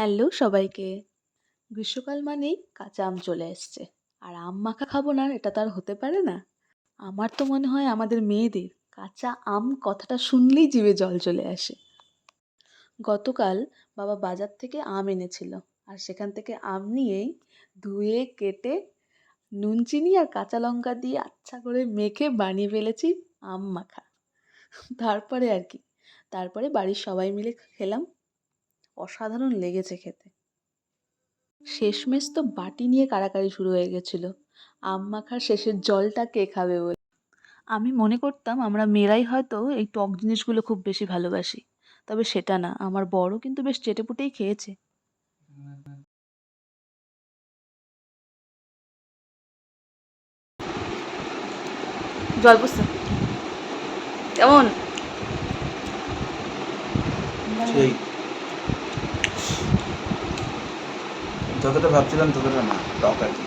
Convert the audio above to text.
Hello সবাইকে। গ্রীষ্মকাল মানেই কাঁচা আম চলে এসছে। আর আম মাখা খাবো না এটা তো আর হতে পারে না। আমার তো মনে হয় আমাদের মেয়েদের কাঁচা আম কথাটা শুনলেই জিভে জল চলে আসে। গতকাল বাবা বাজার থেকে আম এনেছিল। আর সেখান থেকে আম নিয়েই ধুয়ে কেটে নুন চিনি আর কাঁচা লঙ্কা দিয়ে আচ্ছা করে মেখে বানিয়ে ফেলেছি আম মাখা। তারপরে আর কি, তারপরে বাড়ির সবাই মিলে খেলাম। অসাধারণ লেগেছে খেতে। শেষমেশ তো বাটি নিয়ে কাড়াকাড়ি শুরু হয়ে গেছিল আম মাখার শেষের জলটা কে খাবে বলে। আমি মনে করতাম আমরা মেয়েরাই হয়তো এই টক জিনিসগুলো খুব বেশি ভালোবাসি, তবে সেটা না, আমার বড় কিন্তু বেশ চেটেপুটেই খেয়েছে। জল পড়ছে কেমন? সেই যতটা ভাবছিলাম ততটা না, টক আর কি।